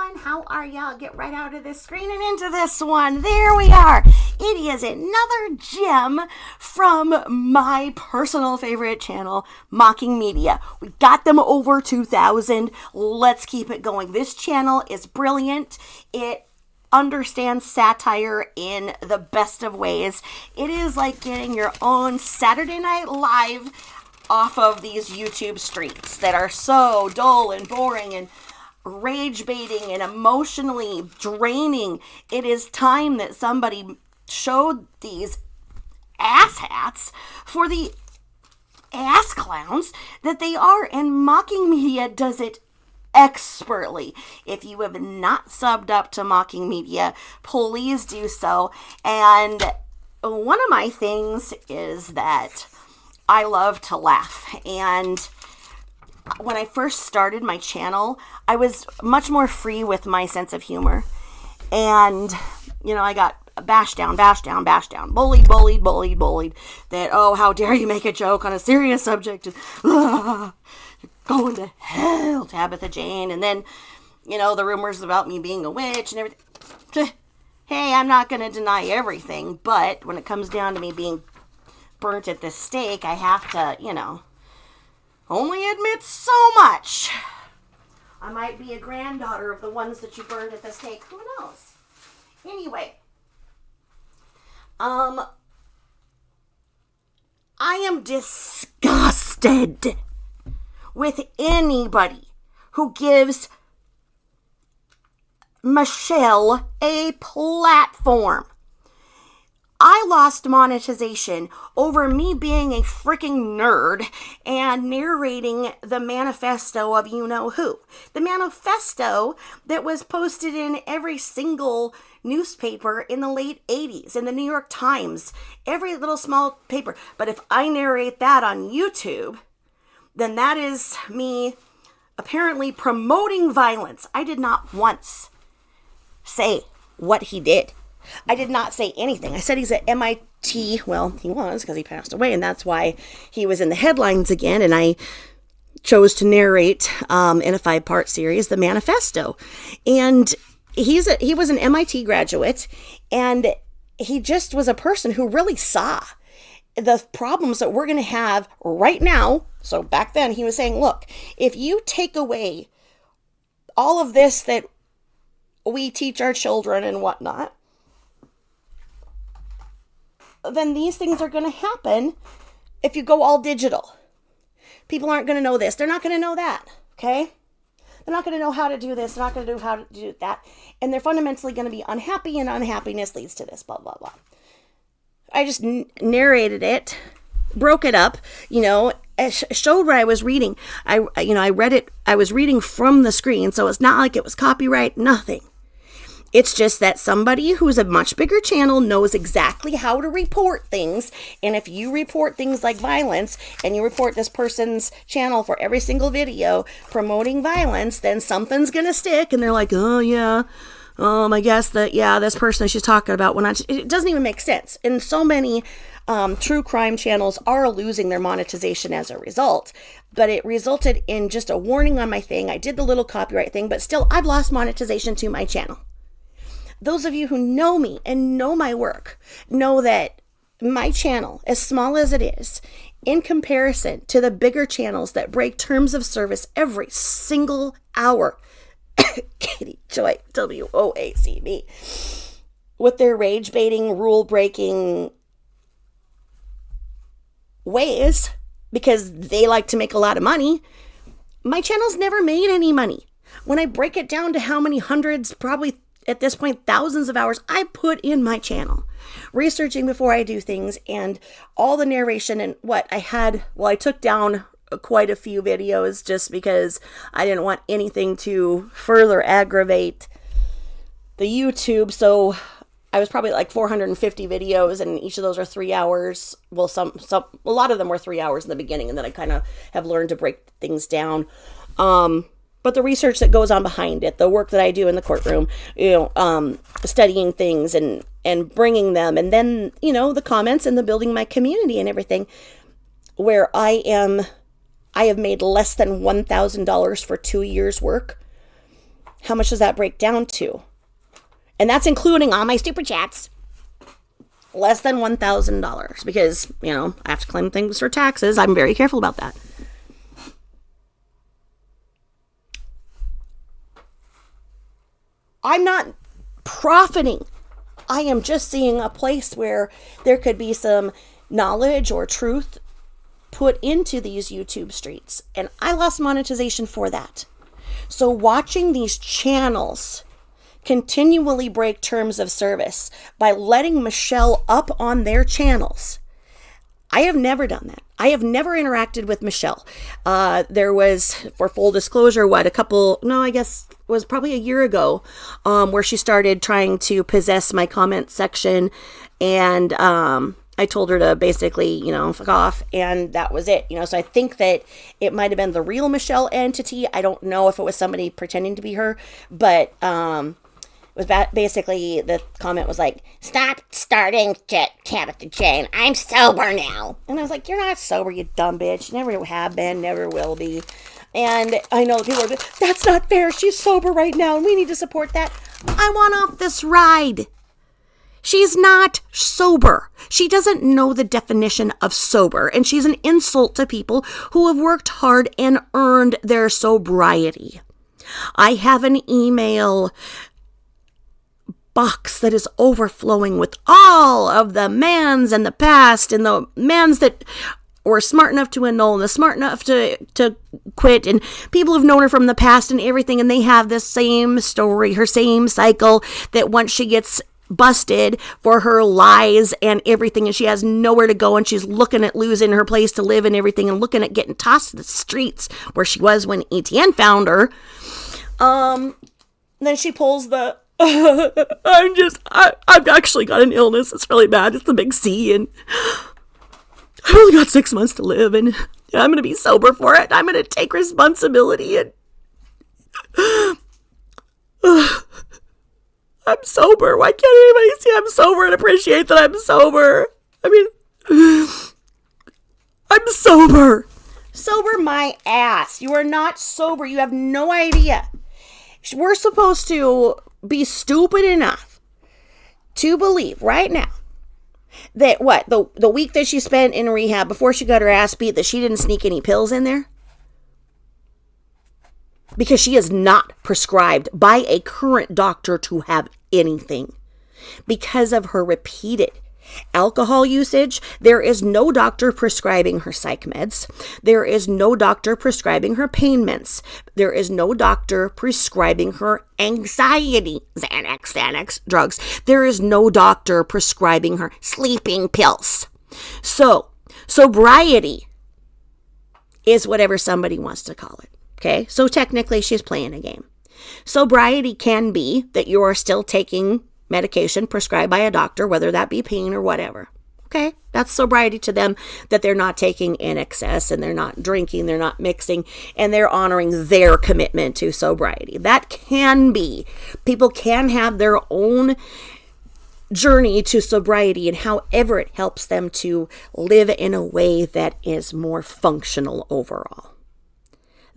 everyone. How are y'all? Get right out of this screen and into this one. There we are. It is another gem from my personal favorite channel, Mocking Media. We got them over 2,000. Let's keep it going. This channel is brilliant. It understands satire in the best of ways. It is like getting your own Saturday Night Live off of these YouTube streets that are so dull and boring and rage baiting and emotionally draining. It is time that somebody showed these asshats for the ass clowns that they are, and Mocking Media does it expertly. If you have not subbed up to Mocking Media, please do so. And one of my things is that I love to laugh, and when I first started my channel, I was much more free with my sense of humor. And, I got bashed down, bullied. That, oh, how dare you make a joke on a serious subject. You're going to hell, Tabitha Jane. And then, the rumors about me being a witch and everything. Hey, I'm not going to deny everything. But when it comes down to me being burnt at the stake, I have to, only admit so much. I might be a granddaughter of the ones that you burned at the stake. Who knows? Anyway. I am disgusted with anybody who gives Michelle a platform. I lost monetization over me being a freaking nerd and narrating the manifesto of you-know-who. The manifesto that was posted in every single newspaper in the late 80s, in the New York Times, every little small paper. But if I narrate that on YouTube, then that is me apparently promoting violence. I did not once say what he did. I did not say anything. I said he's at MIT. Well, he was, because he passed away, and that's why he was in the headlines again, and I chose to narrate in a 5-part series, the manifesto. And he was an MIT graduate, and he just was a person who really saw the problems that we're going to have right now. So back then, he was saying, look, if you take away all of this that we teach our children and whatnot, then these things are going to happen if you go all digital. People aren't going to know this. They're not going to know that. Okay? They're not going to know how to do this. They're not going to know how to do that. And they're fundamentally going to be unhappy, and unhappiness leads to this, blah, blah, blah. I just narrated it, broke it up, showed what I was reading. I read it. I was reading from the screen, so it's not like it was copyright, nothing. It's just that somebody who's a much bigger channel knows exactly how to report things. And if you report things like violence, and you report this person's channel for every single video promoting violence, then something's going to stick. And they're like, oh, yeah, I guess that, yeah, this person she's talking about. It doesn't even make sense. And so many true crime channels are losing their monetization as a result. But it resulted in just a warning on my thing. I did the little copyright thing, but still, I've lost monetization to my channel. Those of you who know me and know my work know that my channel, as small as it is, in comparison to the bigger channels that break terms of service every single hour, Katie Joy, WOACB, with their rage baiting, rule breaking ways, because they like to make a lot of money, my channel's never made any money. When I break it down to how many hundreds, probably at this point, thousands of hours I put in my channel, researching before I do things, and all the narration and what I had. Well, I took down quite a few videos just because I didn't want anything to further aggravate the YouTube. So I was probably like 450 videos, and each of those are 3 hours. Well, a lot of them were 3 hours in the beginning, and then I kind of have learned to break things down. But the research that goes on behind it, the work that I do in the courtroom, studying things and bringing them, and then, the comments and the building my community and everything, where I have made less than $1,000 for 2 years' work, How much does that break down to? And that's including all my super chats. Less than $1,000 because, I have to claim things for taxes. I'm very careful about that. I'm not profiting. I am just seeing a place where there could be some knowledge or truth put into these YouTube streets. And I lost monetization for that. So watching these channels continually break terms of service by letting Michelle up on their channels. I have never done that. I have never interacted with Michelle. There was, for full disclosure, I guess it was probably a year ago, where she started trying to possess my comment section, and I told her to basically, fuck off, and that was it. So I think that it might have been the real Michelle entity. I don't know if it was somebody pretending to be her, but it was basically, the comment was like, "Stop starting to Tabitha Jane. I'm sober now." And I was like, "You're not sober, you dumb bitch. You never have been, never will be." And I know people are like, "That's not fair. She's sober right now, and we need to support that." I want off this ride. She's not sober. She doesn't know the definition of sober, and she's an insult to people who have worked hard and earned their sobriety. I have an email box that is overflowing with all of the mans in the past and the mans that were smart enough to annul and the smart enough to quit, and people who've known her from the past and everything, and they have this same story, her same cycle, that once she gets busted for her lies and everything, and she has nowhere to go, and she's looking at losing her place to live and everything, and looking at getting tossed to the streets where she was when Etienne found her. Then she pulls the I've actually got an illness. It's really bad. It's the big C, and I've only got 6 months to live, and I'm going to be sober for it. I'm going to take responsibility, and I'm sober. Why can't anybody see I'm sober and appreciate that I'm sober? I mean, I'm sober. Sober my ass. You are not sober. You have no idea. We're supposed to be stupid enough to believe right now that the week that she spent in rehab before she got her ass beat, that she didn't sneak any pills in there, because she is not prescribed by a current doctor to have anything because of her repeated alcohol usage. There is no doctor prescribing her psych meds. There is no doctor prescribing her pain meds. There is no doctor prescribing her anxiety Xanax drugs. There is no doctor prescribing her sleeping pills. So, sobriety is whatever somebody wants to call it. Okay? So technically she's playing a game. Sobriety can be that you are still taking medication prescribed by a doctor, whether that be pain or whatever. Okay, that's sobriety to them, that they're not taking in excess, and they're not drinking, they're not mixing, and they're honoring their commitment to sobriety. That can be. People can have their own journey to sobriety, and however it helps them to live in a way that is more functional overall.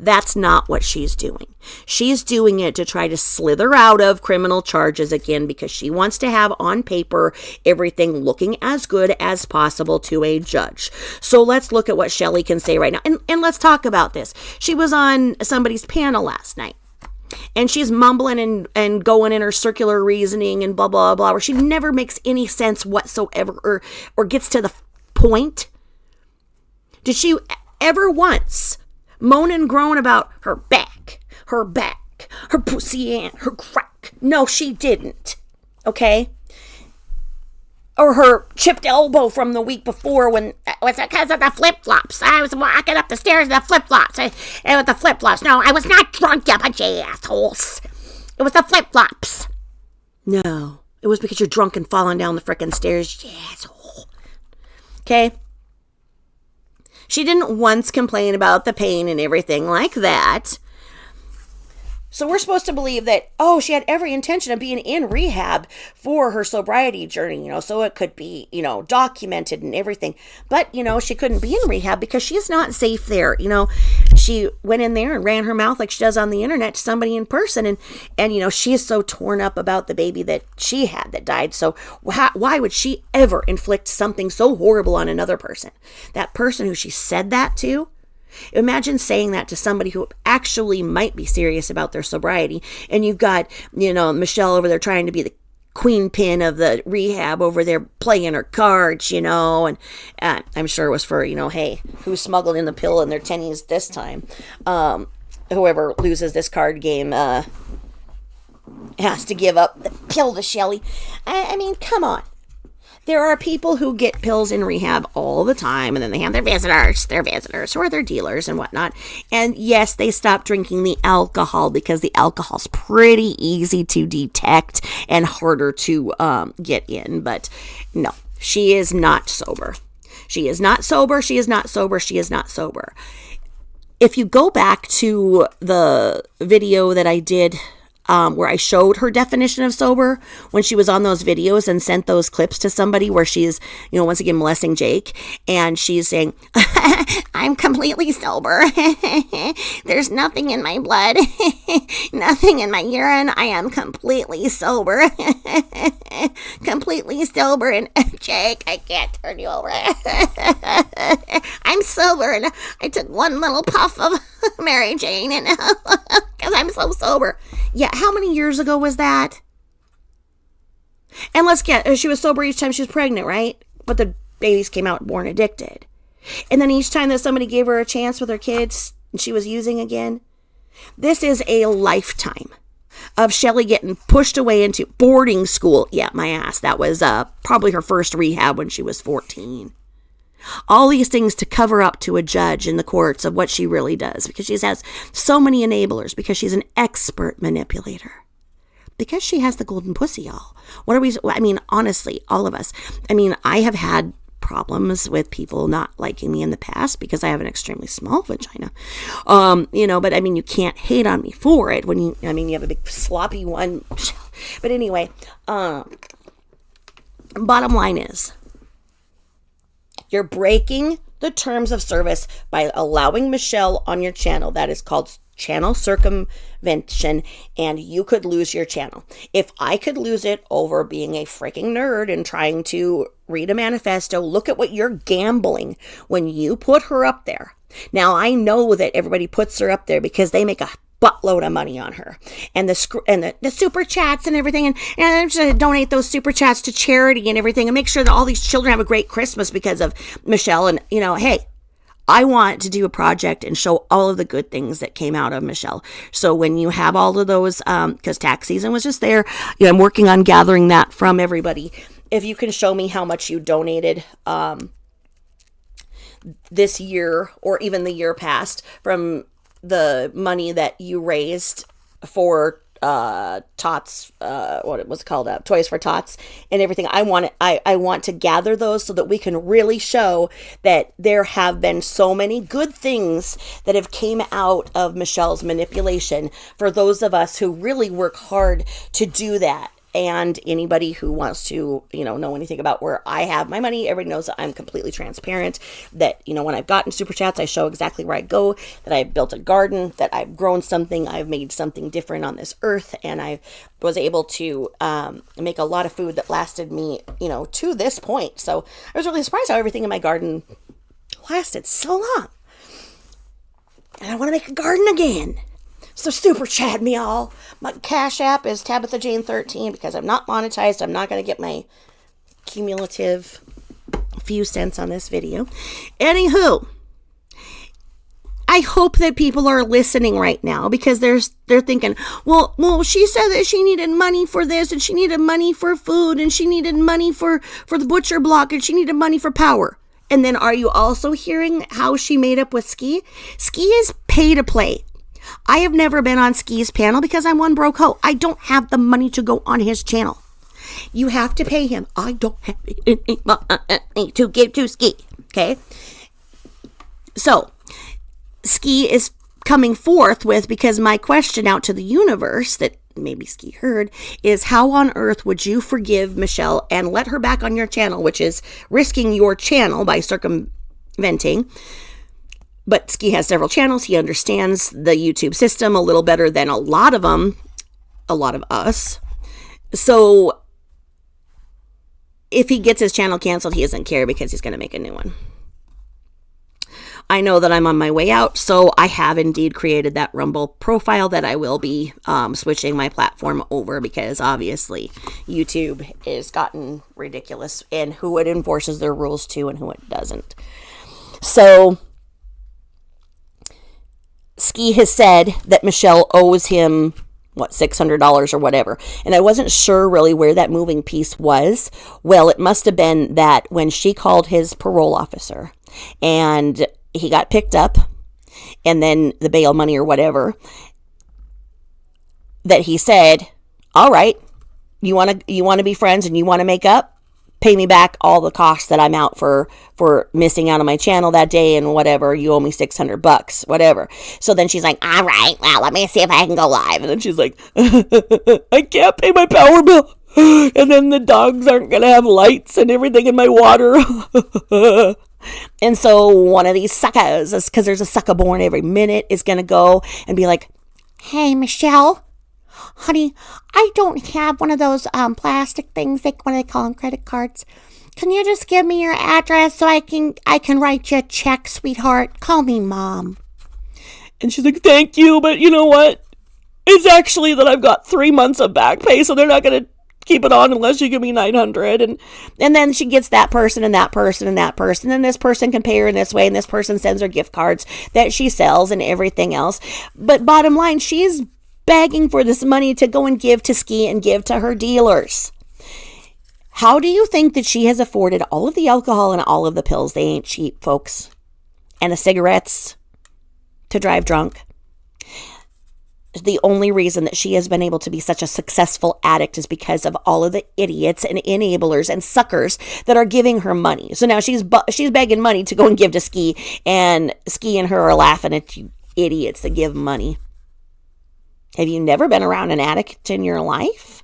That's not what she's doing. She's doing it to try to slither out of criminal charges again, because she wants to have on paper everything looking as good as possible to a judge. So let's look at what Shelley can say right now. And let's talk about this. She was on somebody's panel last night, and she's mumbling and going in her circular reasoning and blah, blah, blah, where she never makes any sense whatsoever or gets to the point. Did she ever once moan and groan about her back, her pussy, and her crack? No, she didn't. Okay? Or her chipped elbow from the week before, when it was because of the flip-flops. I was walking up the stairs in the flip-flops. And with the flip-flops. No, I was not drunk, you bunch of assholes. It was the flip-flops. No, it was because you're drunk and falling down the frickin' stairs, you asshole. Okay? She didn't once complain about the pain and everything like that. So we're supposed to believe that, oh, she had every intention of being in rehab for her sobriety journey, so it could be, documented and everything. But, she couldn't be in rehab because she's not safe there. She went in there and ran her mouth like she does on the internet to somebody in person. And she is so torn up about the baby that she had that died. So why would she ever inflict something so horrible on another person? That person who she said that to? Imagine saying that to somebody who actually might be serious about their sobriety, and you've got, Michelle over there trying to be the queen pin of the rehab over there playing her cards, and I'm sure it was for, hey, who smuggled in the pill in their tennies this time? Whoever loses this card game has to give up the pill to Shelley. I mean, come on. There are people who get pills in rehab all the time, and then they have their visitors, or their dealers and whatnot. And yes, they stop drinking the alcohol because the alcohol's pretty easy to detect and harder to get in. But no, she is not sober. She is not sober. She is not sober. She is not sober. If you go back to the video that I did where I showed her definition of sober when she was on those videos and sent those clips to somebody where she's, once again molesting Jake, and she's saying, I'm completely sober. There's nothing in my blood, nothing in my urine. I am completely sober. Completely sober. And Jake, I can't turn you over. I'm sober, and I took one little puff of Mary Jane, and because I'm so sober. Yeah, how many years ago was that? And let's get, she was sober each time she was pregnant, right? But the babies came out born addicted. And then each time that somebody gave her a chance with her kids, and she was using again. This is a lifetime of Shelley getting pushed away into boarding school. Yeah, my ass. That was probably her first rehab when she was 14. All these things to cover up to a judge in the courts of what she really does, because she has so many enablers, because she's an expert manipulator, because she has the golden pussy, y'all. Honestly, all of us. I have had problems with people not liking me in the past because I have an extremely small vagina. But you can't hate on me for it when you have a big sloppy one. But anyway, bottom line is, you're breaking the terms of service by allowing Michelle on your channel. That is called channel circumvention, and you could lose your channel. If I could lose it over being a freaking nerd and trying to read a manifesto, look at what you're gambling when you put her up there. Now, I know that everybody puts her up there because they make a buttload of money on her, and the super chats and everything, and I'm just gonna donate those super chats to charity and everything, and make sure that all these children have a great Christmas because of Michelle. And hey, I want to do a project and show all of the good things that came out of Michelle. So when you have all of those, because tax season was just there, I'm working on gathering that from everybody. If you can show me how much you donated this year or even the year past from the money that you raised for Tots, what it was called, Toys for Tots and everything. I want to gather those so that we can really show that there have been so many good things that have came out of Michelle's manipulation for those of us who really work hard to do that. And anybody who wants to, know anything about where I have my money, everybody knows that I'm completely transparent, that, when I've gotten super chats, I show exactly where I go, that I've built a garden, that I've grown something, I've made something different on this earth, and I was able to make a lot of food that lasted me, to this point. So I was really surprised how everything in my garden lasted so long. And I want to make a garden again. So super chat me all. My Cash App is Tabitha Jane 13 because I'm not monetized. I'm not going to get my cumulative few cents on this video. Anywho, I hope that people are listening right now because they're thinking, well, she said that she needed money for this, and she needed money for food, and she needed money for the butcher block, and she needed money for power. And then are you also hearing how she made up with Ski? Ski is pay to play. I have never been on Ski's panel because I'm one broke hoe. I don't have the money to go on his channel. You have to pay him. I don't have any money to give to Ski. Okay? So, Ski is coming forth with, because my question out to the universe that maybe Ski heard is, how on earth would you forgive Michelle and let her back on your channel, which is risking your channel by circumventing. But Ski has several channels. He understands the YouTube system a little better than a lot of us. So if he gets his channel canceled, he doesn't care because he's going to make a new one. I know that I'm on my way out, so I have indeed created that Rumble profile that I will be switching my platform over, because obviously YouTube has gotten ridiculous in who it enforces their rules to and who it doesn't. So Ski has said that Michelle owes him, $600 or whatever. And I wasn't sure really where that moving piece was. Well, it must have been that when she called his parole officer and he got picked up, and then the bail money or whatever, that he said, all right, you want to be friends and you want to make up? Pay me back all the costs that I'm out for missing out on my channel that day and whatever. You owe me $600, whatever. So then she's like, all right, well, let me see if I can go live. And then she's like, I can't pay my power bill. And then the dogs aren't going to have lights and everything in my water. And so one of these suckers, because there's a sucker born every minute, is going to go and be like, hey, Michelle, honey, I don't have one of those plastic things, what do they call them, credit cards. Can you just give me your address so I can write you a check, sweetheart? Call me Mom. And she's like, thank you, but you know what? It's actually that I've got 3 months of back pay, so they're not going to keep it on unless you give me $900. And then she gets that person and that person and that person, and this person can pay her in this way, and this person sends her gift cards that she sells and everything else. But bottom line, she's begging for this money to go and give to Ski and give to her dealers. How do you think that she has afforded all of the alcohol and all of the pills? They ain't cheap, folks. And the cigarettes to drive drunk. The only reason that she has been able to be such a successful addict is because of all of the idiots and enablers and suckers that are giving her money. So now she's begging money to go and give to Ski, and Ski and her are laughing at you idiots that give money. Have you never been around an addict in your life?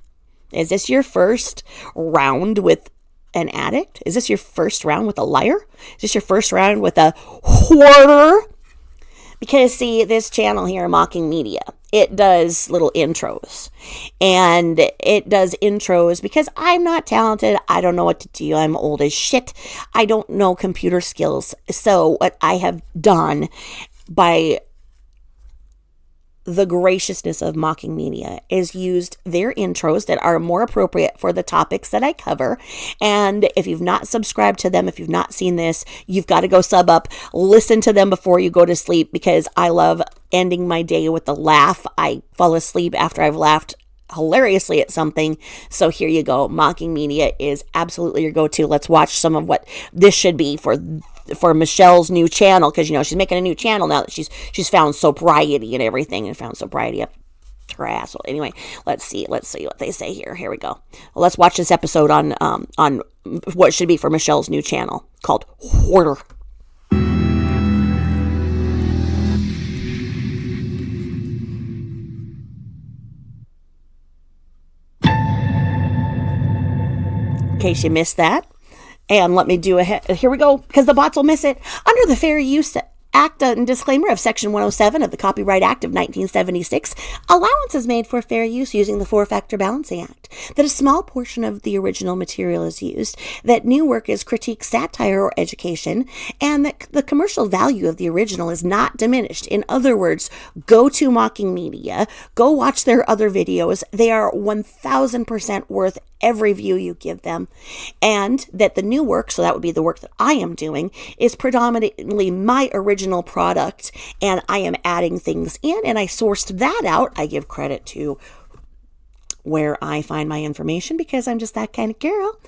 Is this your first round with an addict? Is this your first round with a liar? Is this your first round with a hoarder? Because, see, this channel here, Mocking Media, it does little intros. And it does intros because I'm not talented. I don't know what to do. I'm old as shit. I don't know computer skills. So what I have done, by the graciousness of Mocking Media, is used their intros that are more appropriate for the topics that I cover. And if you've not subscribed to them, if you've not seen this, you've got to go sub up, listen to them before you go to sleep, because I love ending my day with a laugh. I fall asleep after I've laughed hilariously at something. So here you go. Mocking Media is absolutely your go-to. Let's watch some of what this should be for Michelle's new channel, because she's making a new channel now that she's found sobriety and everything, and found sobriety up her ass. Well, anyway, let's see what they say here. Here we go. Well, let's watch this episode on what should be for Michelle's new channel called Whorder. In case you missed that. And let me do here we go, because the bots will miss it. Under the Fair Use Act and disclaimer of Section 107 of the Copyright Act of 1976, allowance is made for fair use using the Four-Factor Balancing Act, that a small portion of the original material is used, that new work is critique, satire, or education, and that the commercial value of the original is not diminished. In other words, go to Mocking Media, go watch their other videos. They are 1,000% worth every view you give them, and that the new work, so that would be the work that I am doing, is predominantly my original product, and I am adding things in, and I sourced that out. I give credit to where I find my information because I'm just that kind of girl.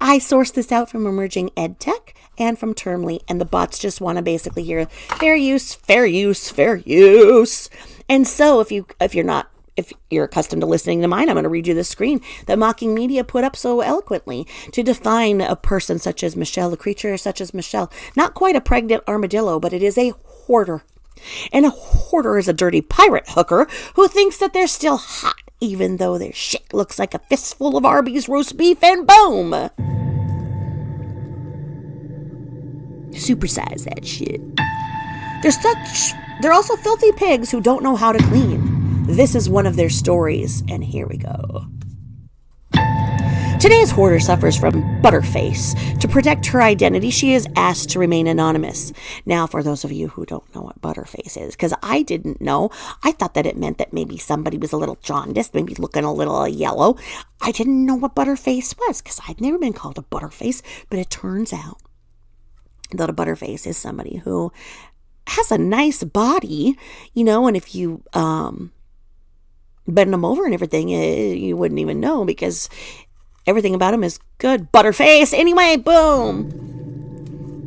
I sourced this out from Emerging EdTech and from Termly, and the bots just want to basically hear fair use, fair use, fair use. And so if you're accustomed to listening to mine, I'm going to read you the screen that Mocking Media put up so eloquently to define a person such as Michelle, a creature such as Michelle. Not quite a pregnant armadillo, but it is a hoarder. And a hoarder is a dirty pirate hooker who thinks that they're still hot, even though their shit looks like a fistful of Arby's roast beef and boom! Supersize that shit. They're also filthy pigs who don't know how to clean. This is one of their stories, and here we go. Today's hoarder suffers from Butterface. To protect her identity, she is asked to remain anonymous. Now, for those of you who don't know what Butterface is, because I didn't know, I thought that it meant that maybe somebody was a little jaundiced, maybe looking a little yellow. I didn't know what Butterface was, because I'd never been called a Butterface, but it turns out that a Butterface is somebody who has a nice body, and if you bend them over and everything, you wouldn't even know, because everything about him is good. Butterface! Anyway, boom!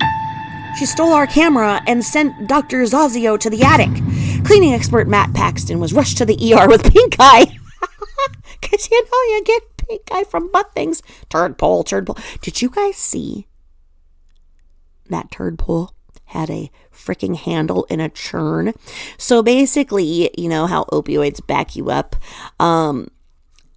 She stole our camera and sent Dr. Zazio to the attic. Cleaning expert Matt Paxton was rushed to the ER with pink eye. Because you get pink eye from butt things. Turd pole. Did you guys see that turd pole had a freaking handle in a churn? So basically, you know how opioids back you up,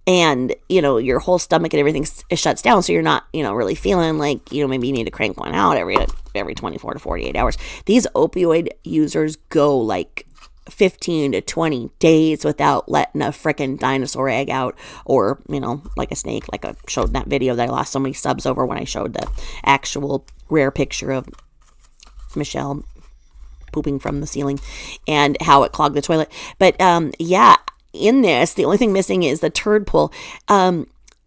and your whole stomach and everything shuts down, so you're not really feeling like maybe you need to crank one out every 24 to 48 hours. These opioid users go like 15 to 20 days without letting a freaking dinosaur egg out, or like a snake, like I showed in that video that I lost so many subs over when I showed the actual rare picture of Michelle pooping from the ceiling and how it clogged the toilet. But in this, the only thing missing is the turd pull,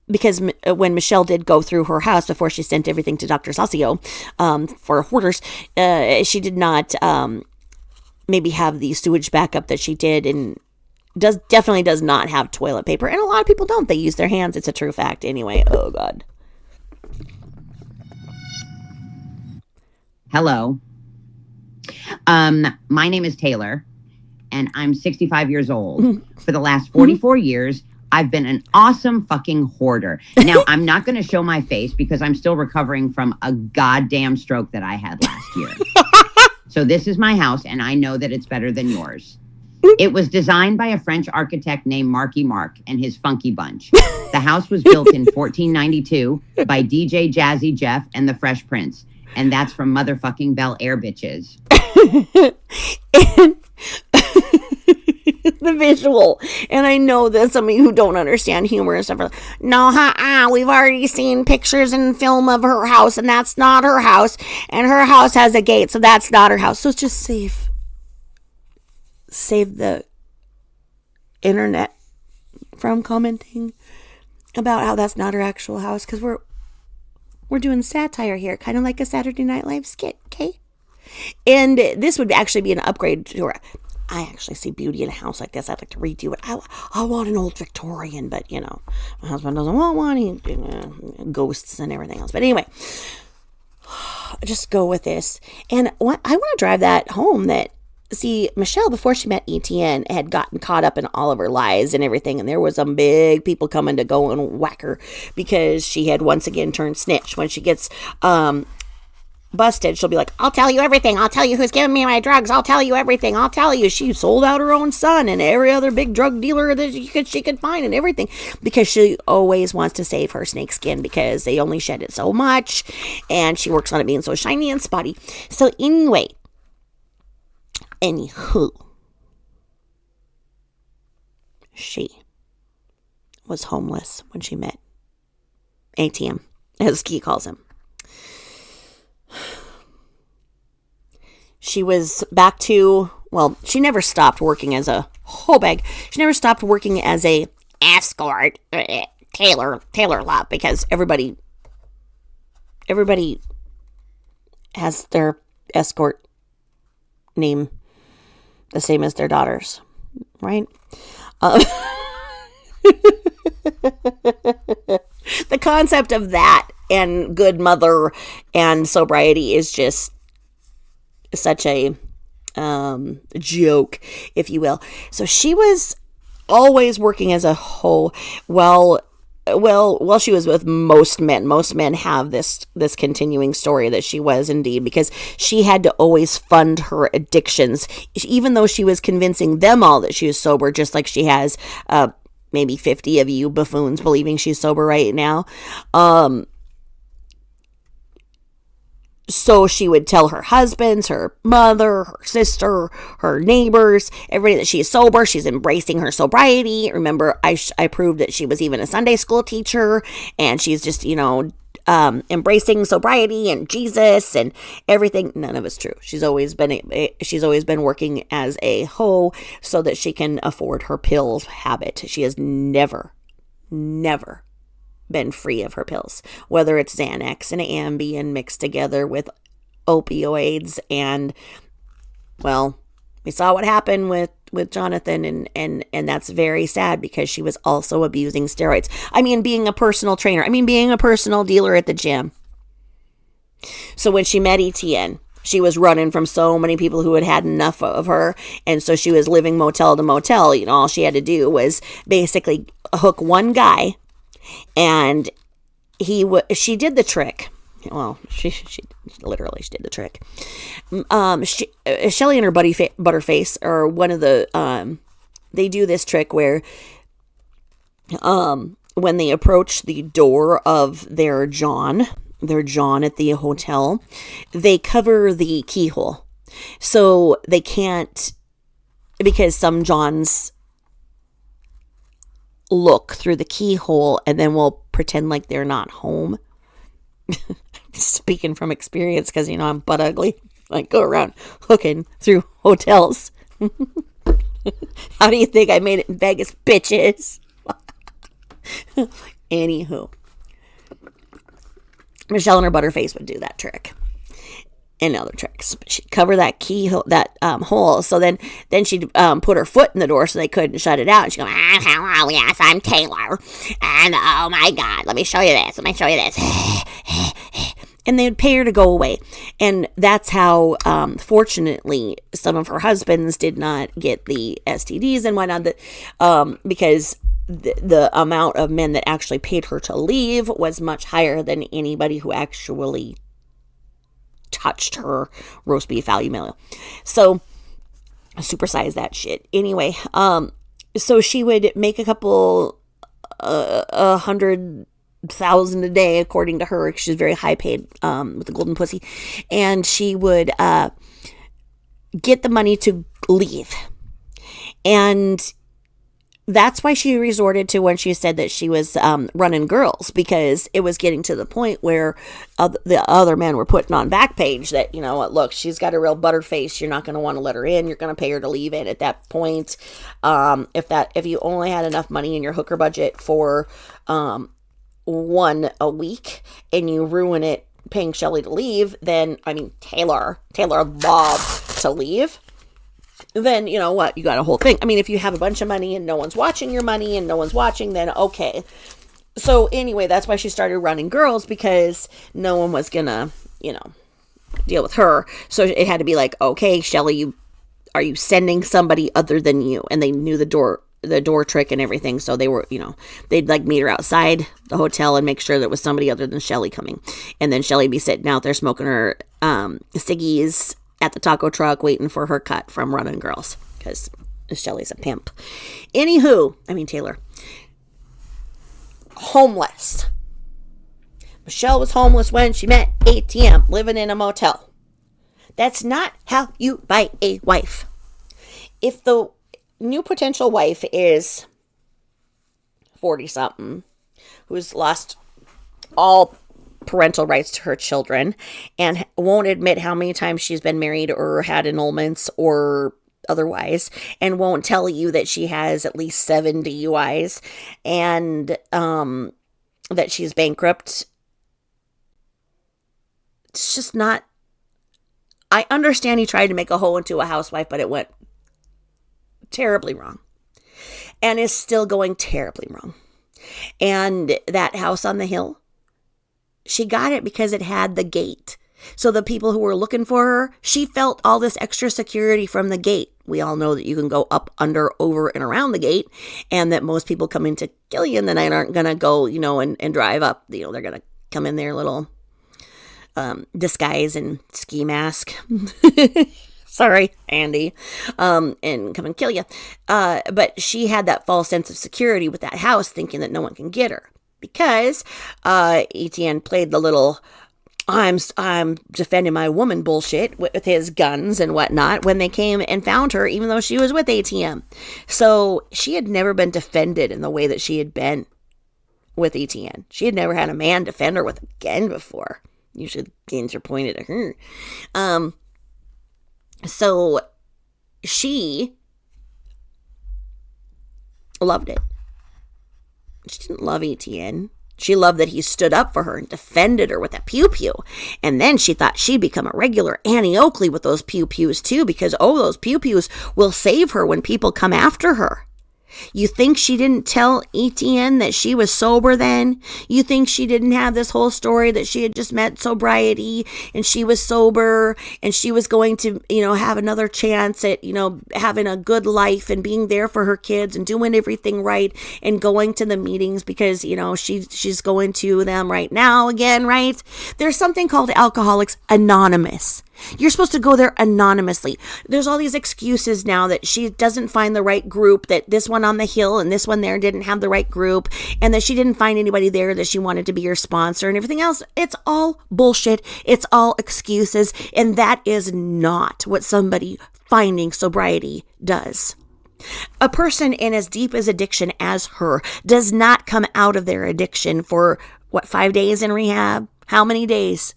because when Michelle did go through her house before she sent everything to Dr. Sasio for hoarders, she did not maybe have the sewage backup that she did, and definitely does not have toilet paper. And a lot of people don't. They use their hands. It's a true fact. Anyway, oh God. Hello. My name is Taylor, and I'm 65 years old. For the last 44 years, I've been an awesome fucking hoarder. Now, I'm not going to show my face because I'm still recovering from a goddamn stroke that I had last year. So this is my house, and I know that it's better than yours. It was designed by a French architect named Marky Mark and his funky bunch. The house was built in 1492 by DJ Jazzy Jeff and the Fresh Prince. And that's from motherfucking Bel Air, bitches. And the visual. And I know that some of you who don't understand humor and stuff are like, no, we've already seen pictures and film of her house, and that's not her house. And her house has a gate, so that's not her house. So just save the internet from commenting about how that's not her actual house, because we're doing satire here, kind of like a Saturday Night Live skit, okay? And this would actually be an upgrade to her. I actually see beauty in a house like this. I'd like to redo it. I want an old Victorian, but, my husband doesn't want one. He, ghosts and everything else. But anyway, just go with this. And I want to drive that home that, see, Michelle, before she met Etienne, had gotten caught up in all of her lies and everything, and there was some big people coming to go and whack her because she had once again turned snitch. When she gets busted, she'll be like, I'll tell you everything. I'll tell you who's giving me my drugs. I'll tell you everything. I'll tell you. She sold out her own son and every other big drug dealer that she could find and everything, because she always wants to save her snake skin because they only shed it so much, and she works on it being so shiny and spotty. So anyway, anywho, she was homeless when she met ATM, as Ski calls him. She was back to, well, she never stopped working as a bag. She never stopped working as a escort, Taylor lot, because everybody has their escort name the same as their daughters, right? The concept of that and good mother and sobriety is just such a joke, if you will. So she was always working as a hoe. Well, well, while she was with most men have this continuing story that she was indeed, because she had to always fund her addictions, even though she was convincing them all that she was sober, just like she has maybe 50 of you buffoons believing she's sober right now. So she would tell her husbands, her mother, her sister, her neighbors, everybody that she's sober. She's embracing her sobriety. Remember, I proved that she was even a Sunday school teacher, and she's just, embracing sobriety and Jesus and everything. None of it's true. She's always been working as a hoe so that she can afford her pills habit. She has never been free of her pills, whether it's Xanax and Ambien mixed together with opioids. And, well, we saw what happened with Jonathan, and that's very sad, because she was also abusing steroids. I mean, being a personal trainer. I mean, being a personal dealer at the gym. So when she met Etienne, she was running from so many people who had enough of her, and so she was living motel to motel. All she had to do was basically hook one guy, and she did the trick. Well, she literally did the trick. Shelly and her buddy Butterface are one of the they do this trick where when they approach the door of their John at the hotel, they cover the keyhole, so they can't, because some Johns look through the keyhole and then will pretend like they're not home. Speaking from experience, because I'm butt ugly. I go around hooking through hotels. How do you think I made it in Vegas, bitches? Anywho, Michelle and her Butterface would do that trick. And other tricks. She'd cover that keyhole, hole. So then she'd put her foot in the door so they couldn't shut it out. And she'd go, hello, yes, I'm Taylor. And oh my God, let me show you this. And they'd pay her to go away. And that's how, fortunately, some of her husbands did not get the STDs and whatnot, because the amount of men that actually paid her to leave was much higher than anybody who actually touched her roast beef aluminum. So supersize that shit. Anyway, so she would make a couple 100,000 a day, according to her. She's very high paid with the golden pussy, and she would get the money to leave. And that's why she resorted to when she said that she was running girls, because it was getting to the point where the other men were putting on Backpage that, look, she's got a real butterface. You're not going to want to let her in. You're going to pay her to leave it at that point. If you only had enough money in your hooker budget for one a week and you ruin it paying Shelly to leave, then, Taylor loved to leave. Then, you know what, you got a whole thing. If you have a bunch of money and no one's watching your money and no one's watching, then okay. So anyway, that's why she started running girls, because no one was gonna, deal with her. So it had to be like, okay, Shelly, are you sending somebody other than you? And they knew the door trick and everything. So they were, they'd like meet her outside the hotel and make sure that it was somebody other than Shelly coming. And then Shelly'd be sitting out there smoking her ciggies at the taco truck, waiting for her cut from running girls, because Shelly's a pimp. Taylor. Homeless. Michelle was homeless when she met ATM, living in a motel. That's not how you buy a wife. If the new potential wife is 40-something, who's lost all parental rights to her children and won't admit how many times she's been married or had annulments or otherwise, and won't tell you that she has at least 7 DUIs and that she's bankrupt, it's just not. I understand he tried to make a hoe into a housewife, but it went terribly wrong and is still going terribly wrong. And that house on the hill, she got it because it had the gate. So the people who were looking for her, she felt all this extra security from the gate. we all know that you can go up, under, over, and around the gate, and that most people come in to kill you in the night aren't going to go, and drive up. They're going to come in their little disguise and ski mask. Sorry, Andy, and come and kill you. But she had that false sense of security with that house, thinking that no one can get her. Because Etienne played the little I'm defending my woman bullshit with his guns and whatnot when they came and found her, even though she was with ATM. So she had never been defended in the way that she had been with Etienne. She had never had a man defend her with a gun before. Usually guns are pointed at her. So she loved it. She didn't love Etienne. She loved that he stood up for her and defended her with a pew-pew. And then she thought she'd become a regular Annie Oakley with those pew-pews too, because, those pew-pews will save her when people come after her. You think she didn't tell Etienne that she was sober then? You think she didn't have this whole story that she had just met sobriety and she was sober and she was going to, have another chance at, having a good life and being there for her kids and doing everything right and going to the meetings because, she's going to them right now again, right? There's something called Alcoholics Anonymous. You're supposed to go there anonymously. There's all these excuses now that she doesn't find the right group, that this one on the hill and this one there didn't have the right group, and that she didn't find anybody there that she wanted to be her sponsor and everything else. It's all bullshit. It's all excuses. And that is not what somebody finding sobriety does. A person in as deep as addiction as her does not come out of their addiction for, 5 days in rehab? How many days?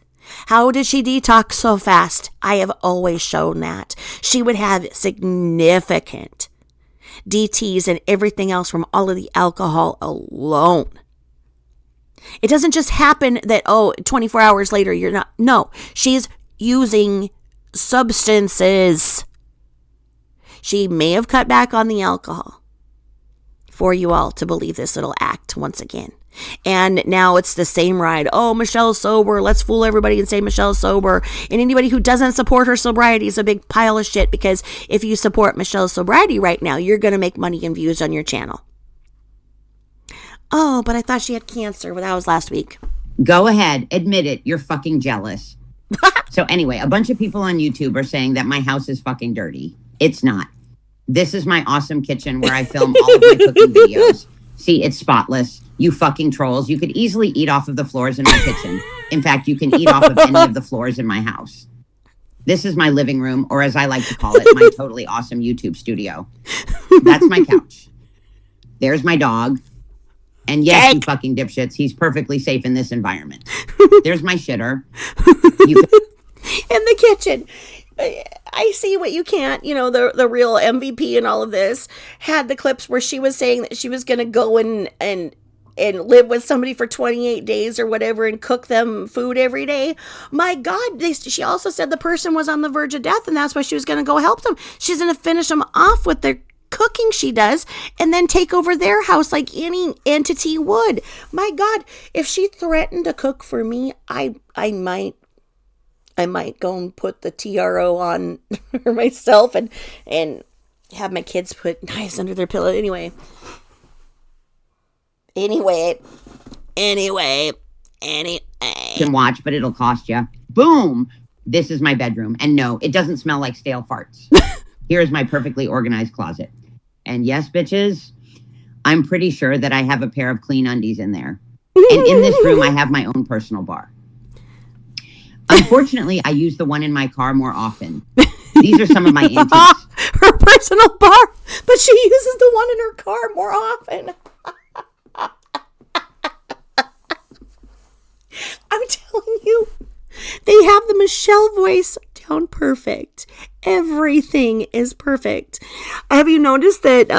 How did she detox so fast? I have always shown that. She would have significant DTs and everything else from all of the alcohol alone. It doesn't just happen that, 24 hours later, you're not. No, she's using substances. She may have cut back on the alcohol for you all to believe this little act once again. And now it's the same ride. Michelle's sober. Let's fool everybody and say Michelle's sober. And anybody who doesn't support her sobriety is a big pile of shit, because if you support Michelle's sobriety right now, you're going to make money and views on your channel. But I thought she had cancer. Well, that was last week. Go ahead. Admit it. You're fucking jealous. So anyway, a bunch of people on YouTube are saying that my house is fucking dirty. It's not. This is my awesome kitchen where I film all of my cooking videos. See, it's spotless. You fucking trolls. You could easily eat off of the floors in my kitchen. In fact, you can eat off of any of the floors in my house. This is my living room, or as I like to call it, my totally awesome YouTube studio. That's my couch. There's my dog. And yes, you fucking dipshits, he's perfectly safe in this environment. There's my shitter. In the kitchen. I see what you can't, the real MVP in all of this had the clips where she was saying that she was going to go and live with somebody for 28 days or whatever and cook them food every day. My God, she also said the person was on the verge of death and that's why she was going to go help them. She's going to finish them off with their cooking she does and then take over their house like any entity would. My God, if she threatened to cook for me, I might go and put the TRO on her myself and have my kids put knives under their pillow. Anyway. You can watch, but it'll cost you. Boom. This is my bedroom. And no, it doesn't smell like stale farts. Here is my perfectly organized closet. And yes, bitches, I'm pretty sure that I have a pair of clean undies in there. And in this room, I have my own personal bar. Unfortunately, I use the one in my car more often. These are some of my antiques. Her personal bar, but she uses the one in her car more often. I'm telling you, they have the Michelle voice down perfect. Everything is perfect. Have you noticed that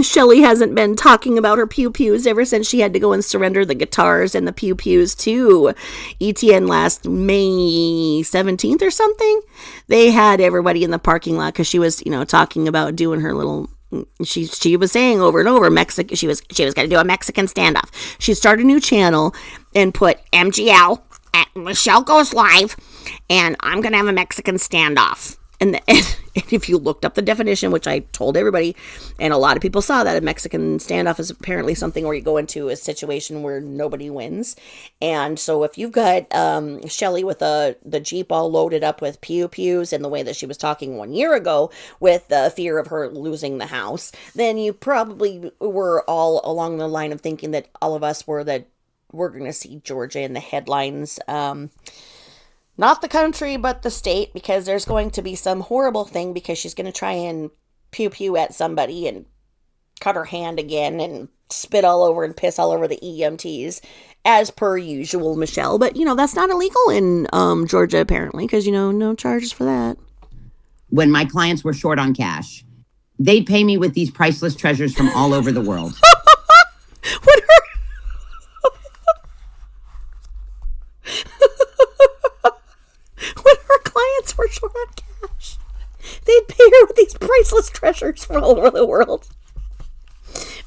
Shelly hasn't been talking about her pew-pews ever since she had to go and surrender the guitars and the pew-pews to Etienne last May 17th or something? They had everybody in the parking lot because she was, talking about doing her little... She was saying over and over Mexican. She was going to do a Mexican standoff. She started a new channel and put MGL at Michelle Goes Live, and I'm going to have a Mexican standoff. and if you looked up the definition, which I told everybody, and a lot of people saw that a Mexican standoff is apparently something where you go into a situation where nobody wins. And so if you've got Shelly with the Jeep all loaded up with pew-pews and the way that she was talking 1 year ago with the fear of her losing the house, then you probably were all along the line of thinking that all of us were that we're going to see Georgia in the headlines. Not the country, but the state, because there's going to be some horrible thing because she's going to try and pew-pew at somebody and cut her hand again and spit all over and piss all over the EMTs, as per usual, Michelle. But, that's not illegal in Georgia, apparently, because, no charges for that. When my clients were short on cash, they'd pay me with these priceless treasures from all over the world. When her clients were short on cash, they'd pay her with these priceless treasures from all over the world.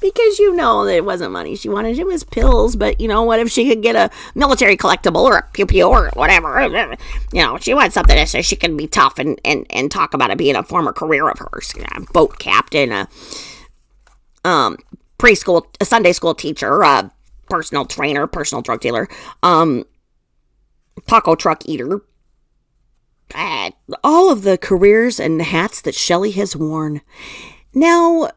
Because that it wasn't money she wanted. It was pills, but what if she could get a military collectible or a pew-pew or whatever? She wants something that says she can be tough and talk about it being a former career of hers. Boat captain, a preschool, a Sunday school teacher, a personal trainer, personal drug dealer, taco truck eater. All of the careers and hats that Shelly has worn. Now,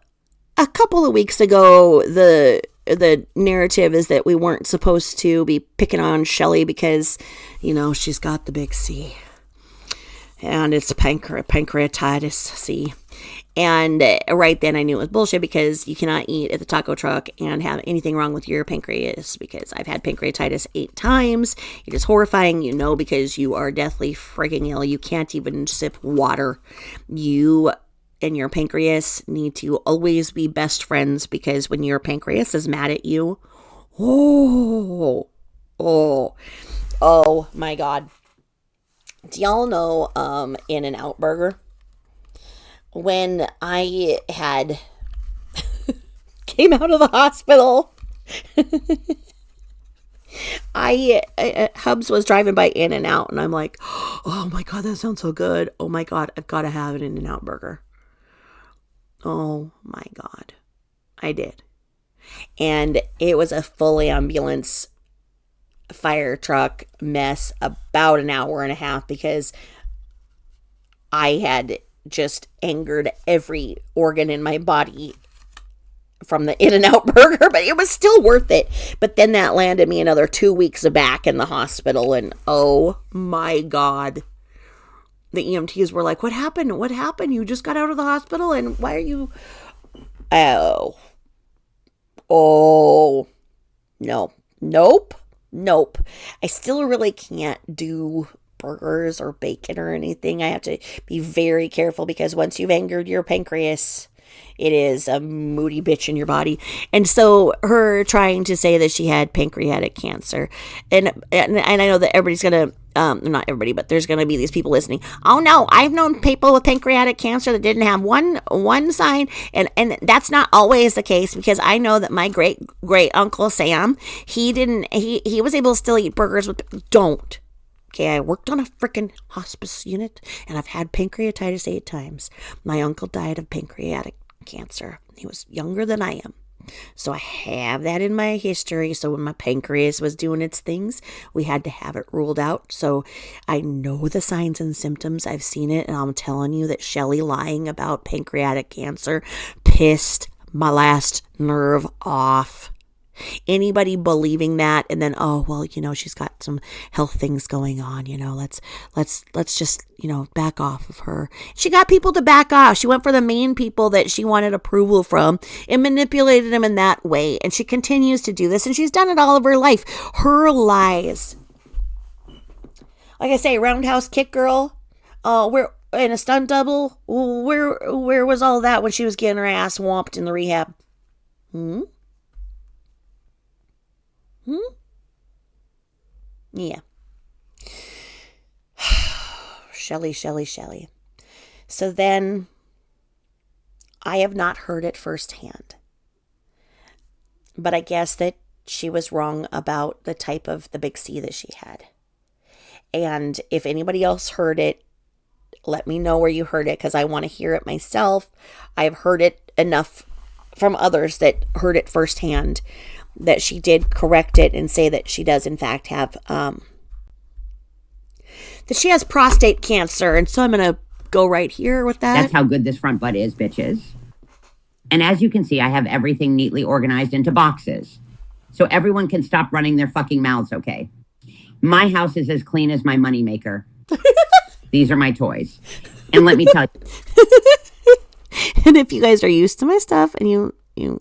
a couple of weeks ago, the narrative is that we weren't supposed to be picking on Shelly because, she's got the big C. And it's pancreatitis C. And right then I knew it was bullshit because you cannot eat at the taco truck and have anything wrong with your pancreas, because I've had pancreatitis 8 times. It is horrifying, because you are deathly freaking ill. You can't even sip water. You and your pancreas need to always be best friends, because when your pancreas is mad at you, oh my God. Do y'all know In-N-Out Burger? When I had came out of the hospital, Hubs was driving by In-N-Out, and I'm like, oh my God, that sounds so good. Oh my God, I've got to have an In-N-Out burger. Oh my God, I did. And it was a full ambulance fire truck mess, about an hour and a half, because I had just angered every organ in my body from the In-N-Out burger, but it was still worth it. But then that landed me another 2 weeks back in the hospital, and oh my God, the EMTs were like, what happened? You just got out of the hospital, and why are you... Nope. I still really can't do burgers or bacon or anything. I have to be very careful, because once you've angered your pancreas, it is a moody bitch in your body. And so her trying to say that she had pancreatic cancer, and I know that everybody's gonna not everybody, but there's gonna be these people listening. Oh no, I've known people with pancreatic cancer that didn't have one sign, and that's not always the case, because I know that my great uncle Sam, he was able to still eat burgers with don't. Okay, I worked on a freaking hospice unit, and I've had pancreatitis 8 times. My uncle died of pancreatic cancer. He was younger than I am. So I have that in my history. So when my pancreas was doing its things, we had to have it ruled out. So I know the signs and symptoms. I've seen it, and I'm telling you that Shelly lying about pancreatic cancer pissed my last nerve off. Anybody believing that, and then, oh well, she's got some health things going on, let's just back off of her. She got people to back off. She went for the main people that she wanted approval from and manipulated them in that way, and she continues to do this, and she's done it all of her life. Her lies, like I say, roundhouse kick girl, where in a stunt double, where was all that when she was getting her ass whomped in the rehab? Yeah. Shelly. So then, I have not heard it firsthand. But I guess that she was wrong about the type of the big C that she had. And if anybody else heard it, let me know where you heard it because I want to hear it myself. I've heard it enough from others that heard it firsthand that she did correct it and say that she does in fact have that she has prostate cancer. And so I'm going to go right here with that. That's how good this front butt is, bitches. And as you can see, I have everything neatly organized into boxes. So everyone can stop running their fucking mouths, okay? My house is as clean as my moneymaker. These are my toys. And let me tell you. And if you guys are used to my stuff and you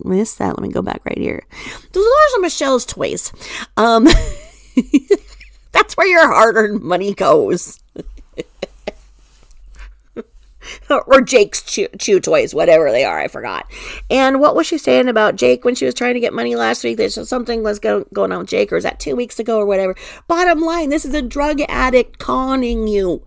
missed that, let me go back right here. Those are Michelle's toys. That's where your hard-earned money goes. Or Jake's chew toys, whatever they are, I forgot. And what was she saying about Jake when she was trying to get money last week? That something was going on with Jake, or is that 2 weeks ago or whatever? Bottom line, this is a drug addict conning you.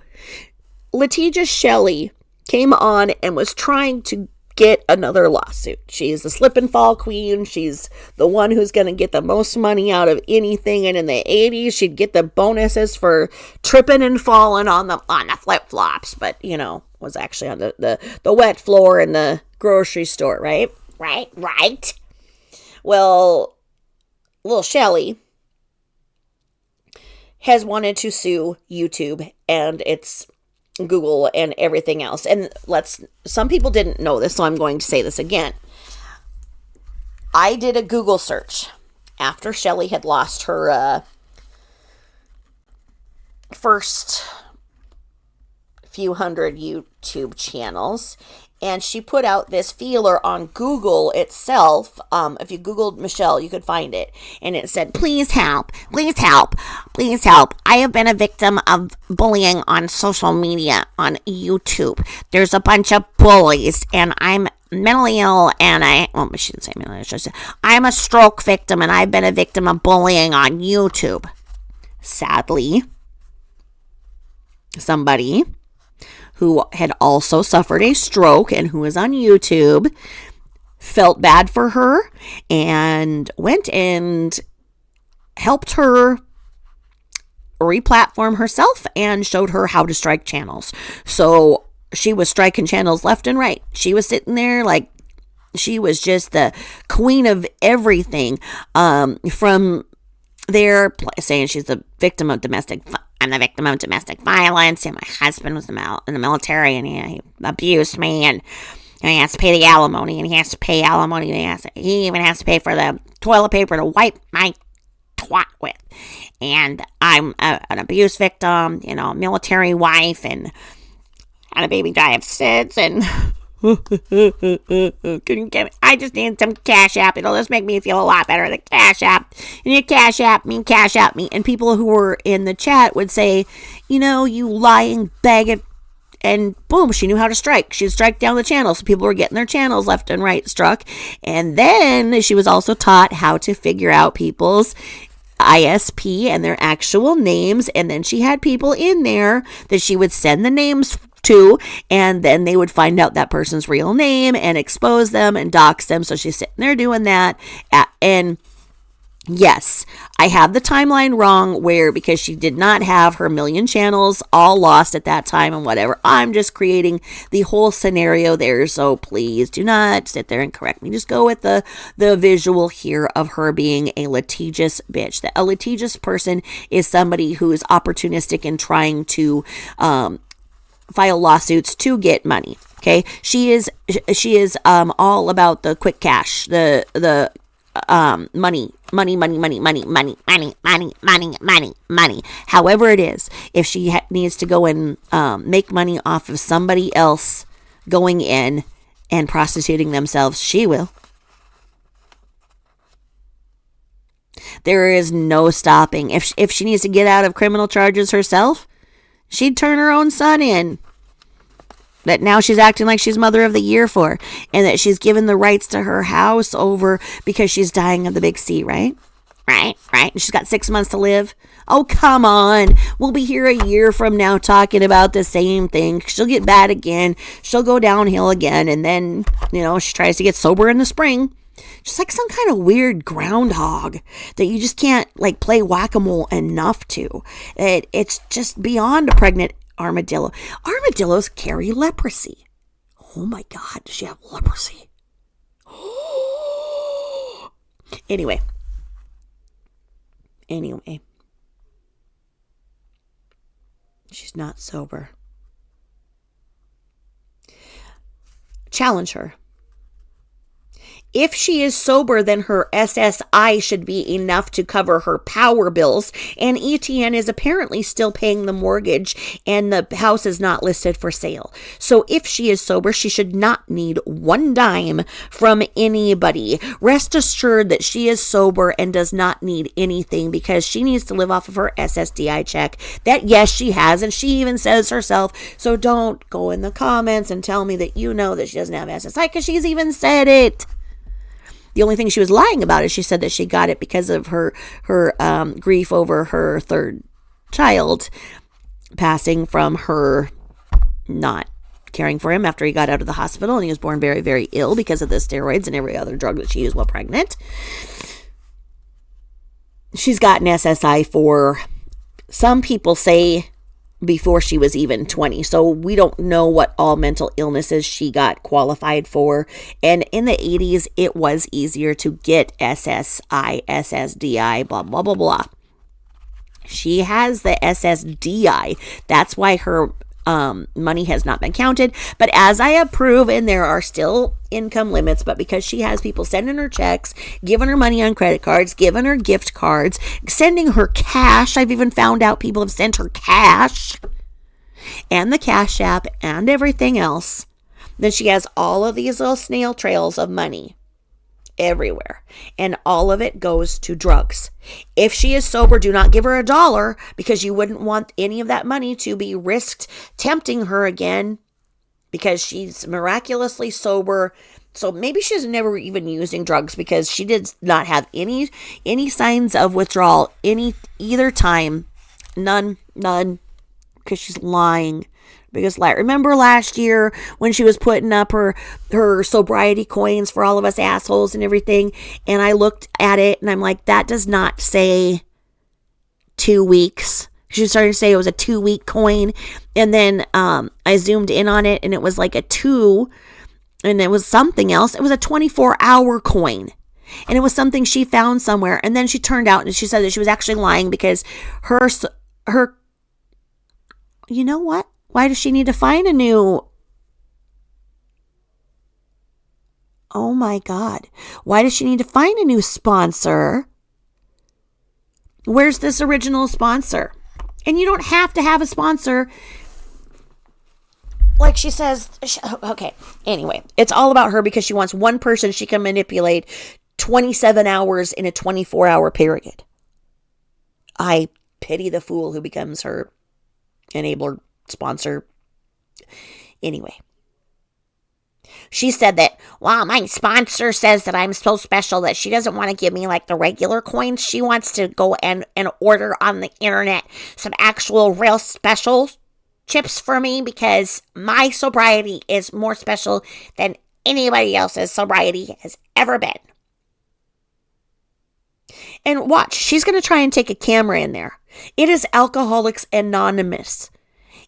Litigious Shelley came on and was trying to get another lawsuit. She's the slip and fall queen. She's the one who's going to get the most money out of anything. And in the 80s, she'd get the bonuses for tripping and falling on the flip-flops. But, was actually on the wet floor in the grocery store, right? Right. Well, little Shelley has wanted to sue YouTube and its Google and everything else. And some people didn't know this, so I'm going to say this again. I did a Google search after Shelley had lost her first few hundred YouTube channels, and she put out this feeler on Google itself. If you Googled Michelle, you could find it. And it said, please help. I have been a victim of bullying on social media, on YouTube. There's a bunch of bullies, and I'm mentally ill, and she didn't say mentally ill. I'm a stroke victim, and I've been a victim of bullying on YouTube. Sadly, somebody who had also suffered a stroke and who was on YouTube felt bad for her and went and helped her replatform herself and showed her how to strike channels. So she was striking channels left and right. She was sitting there like she was just the queen of everything. From there, saying she's the victim of domestic I'm the victim of domestic violence, and my husband was in the military, and he abused me, and he has to pay the alimony, and he has to pay alimony, and he even has to pay for the toilet paper to wipe my twat with. And I'm an abuse victim, military wife, and had a baby die of SIDS, and couldn't get me. I just need some Cash App. It'll just make me feel a lot better. The Cash App. And you Cash App me. And people who were in the chat would say, you lying bag of... And boom, she knew how to strike. She'd strike down the channels. So people were getting their channels left and right struck. And then she was also taught how to figure out people's ISP and their actual names. And then she had people in there that she would send the names to, and then they would find out that person's real name and expose them and dox them. So she's sitting there doing that. And yes, I have the timeline wrong where, because she did not have her million channels all lost at that time and whatever. I'm just creating the whole scenario there. So please do not sit there and correct me. Just go with the visual here of her being a litigious bitch. A litigious person is somebody who is opportunistic in trying to, file lawsuits to get money. Okay, she is all about the quick cash, the money. However it is, if she needs to go and make money off of somebody else going in and prostituting themselves, she will. There is no stopping. If she needs to get out of criminal charges herself, she'd turn her own son in. That now she's acting like she's mother of the year for. And that she's given the rights to her house over because she's dying of the big C, right? Right. And she's got 6 months to live. Oh, come on. We'll be here a year from now talking about the same thing. She'll get bad again. She'll go downhill again. And then, she tries to get sober in the spring. Just like some kind of weird groundhog that you just can't play whack-a-mole enough to. It's just beyond a pregnant armadillo. Armadillos carry leprosy. Oh my God, does she have leprosy? Anyway. She's not sober. Challenge her. If she is sober, then her SSI should be enough to cover her power bills, and ETN is apparently still paying the mortgage, and the house is not listed for sale. So if she is sober, she should not need one dime from anybody. Rest assured that she is sober and does not need anything, because she needs to live off of her SSDI check that, yes, she has, and she even says herself. So don't go in the comments and tell me that you know that she doesn't have SSI, because she's even said it. The only thing she was lying about is she said that she got it because of her grief over her third child passing from her not caring for him after he got out of the hospital, and he was born very, very ill because of the steroids and every other drug that she used while pregnant. She's gotten SSI for, some people say, before she was even 20. So we don't know what all mental illnesses she got qualified for. And in the 80s, it was easier to get SSI, SSDI, blah, blah, blah, blah. She has the SSDI. That's why her money has not been counted. But as I approve, and there are still income limits, but because she has people sending her checks, giving her money on credit cards, giving her gift cards, sending her cash. I've even found out people have sent her cash and the Cash App and everything else. Then she has all of these little snail trails of money everywhere, and all of it goes to drugs. If she is sober, do not give her $1, because you wouldn't want any of that money to be risked tempting her again, because she's miraculously sober. So maybe she's never even using drugs, because she did not have any signs of withdrawal either time. None, because she's lying. Biggest lie. Remember last year when she was putting up her sobriety coins for all of us assholes and everything, and I looked at it and I'm like, that does not say 2 weeks. She started to say it was a 2-week coin, and then I zoomed in on it and it was like a 2, and it was something else. It was a 24-hour coin, and it was something she found somewhere, and then she turned out and she said that she was actually lying because her you know what? Why does she need to find a new... Oh my God. Why does she need to find a new sponsor? Where's this original sponsor? And you don't have to have a sponsor. Like she says... Okay. Anyway, it's all about her, because she wants one person she can manipulate 27 hours in a 24-hour period. I pity the fool who becomes her enabler, sponsor. Anyway, she said that, well, my sponsor says that I'm so special that she doesn't want to give me like the regular coins. She wants to go and order on the internet some actual real special chips for me, because my sobriety is more special than anybody else's sobriety has ever been. And watch, she's going to try and take a camera in there. It is Alcoholics Anonymous.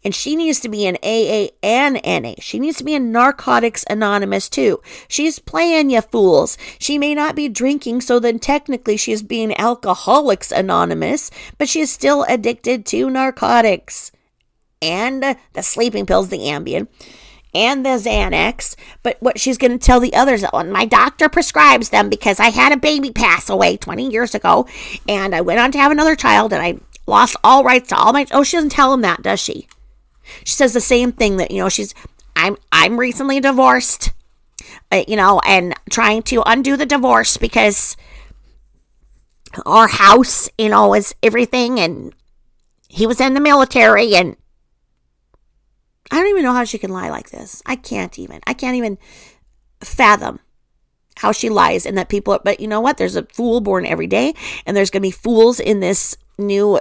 And she needs to be in AA and NA. She needs to be in Narcotics Anonymous too. She's playing you fools. She may not be drinking, so then technically she is being Alcoholics Anonymous, but she is still addicted to narcotics. And the sleeping pills, the Ambien, and the Xanax. But what she's going to tell the others, oh, my doctor prescribes them because I had a baby pass away 20 years ago, and I went on to have another child, and I lost all rights to all my... Oh, she doesn't tell them that, does she? She says the same thing, that, I'm recently divorced, and trying to undo the divorce because our house, is everything, and he was in the military, and I don't even know how she can lie like this. I can't even fathom how she lies, and that people, but you know what? There's a fool born every day, and there's going to be fools in this new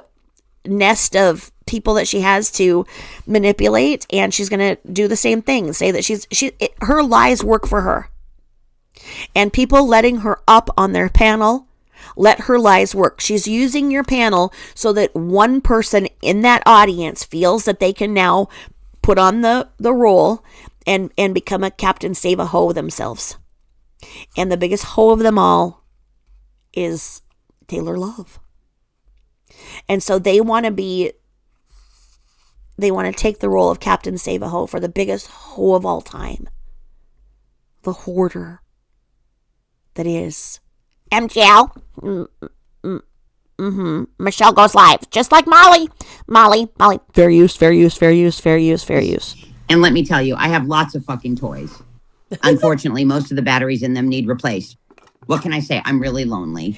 nest of people that she has to manipulate, and she's going to do the same thing, say that her lies work for her. And people letting her up on their panel, Let her lies work. She's using your panel so that one person in that audience feels that they can now put on the role and become a Captain Save-A-Ho themselves. And the biggest hoe of them all is Taylor Love. And so they want to take the role of Captain Save-A-Ho for the biggest hoe of all time. The Whorder that is MGL. Michelle goes live. Just like Molly. Fair use. And let me tell you, I have lots of fucking toys. Unfortunately, most of the batteries in them need replaced. What can I say? I'm really lonely.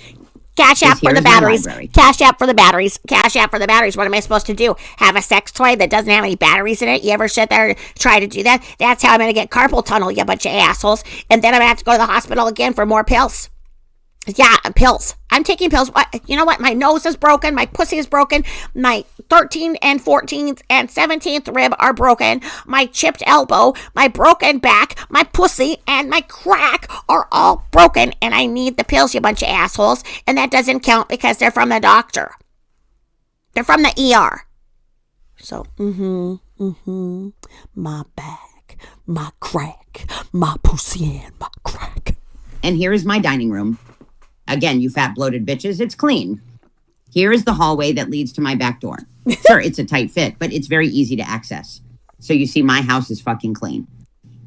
Cash app for the batteries. Cash app for the batteries. Cash app for the batteries. What am I supposed to do? Have a sex toy that doesn't have any batteries in it? You ever sit there and try to do that? That's how I'm going to get carpal tunnel, you bunch of assholes. And then I'm going to have to go to the hospital again for more pills. Yeah, pills. I'm taking pills. You know what? My nose is broken. My pussy is broken. My 13th and 14th and 17th rib are broken. My chipped elbow, my broken back, my pussy, and my crack are all broken. And I need the pills, you bunch of assholes. And that doesn't count because they're from the doctor. They're from the ER. So, my back, my crack, my pussy, and my crack. And here is my dining room. Again, you fat bloated bitches, it's clean. Here is the hallway that leads to my back door. Sure, it's a tight fit, but it's very easy to access. So you see, my house is fucking clean.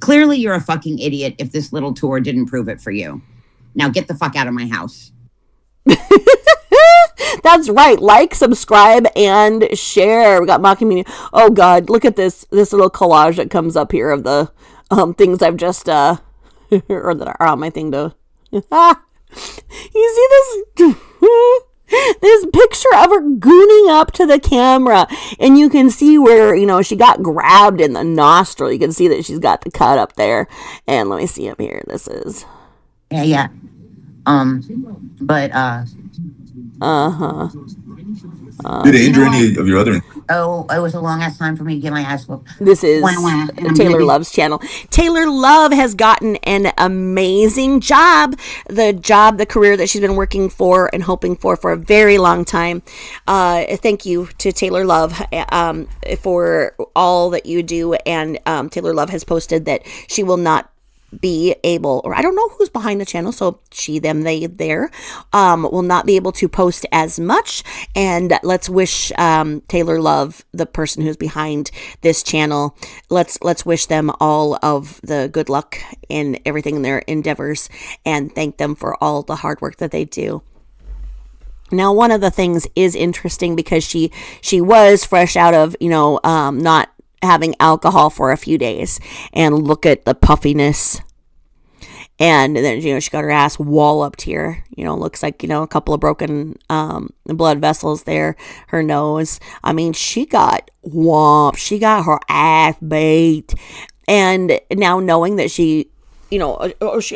Clearly, you're a fucking idiot if this little tour didn't prove it for you. Now get the fuck out of my house. That's right. Like, subscribe, and share. We got Mocking Media. Oh, God. Look at this little collage that comes up here of the things I've just, or that are on my thing to... You see this picture of her gooning up to the camera, and you can see where, she got grabbed in the nostril. You can see that she's got the cut up there. And let me see up here. This is... Yeah. Did it injure any of your other... Oh, it was a long ass time for me to get my ass whooped. This is Taylor Love's channel. Taylor Love has gotten an amazing job. The career that she's been working for and hoping for a very long time. Thank you to Taylor Love for all that you do. And Taylor Love has posted that she will not be able, or I don't know who's behind the channel, so she, them, they, there, will not be able to post as much. And let's wish Taylor Love, the person who's behind this channel, let's wish them all of the good luck in everything in their endeavors, and thank them for all the hard work that they do. Now, one of the things is interesting because she was fresh out of, not having alcohol for a few days, and look at the puffiness. And then, she got her ass walloped here. Looks like, a couple of broken blood vessels there. Her nose. I mean, she got whomped. She got her ass beat. And now knowing that she, I was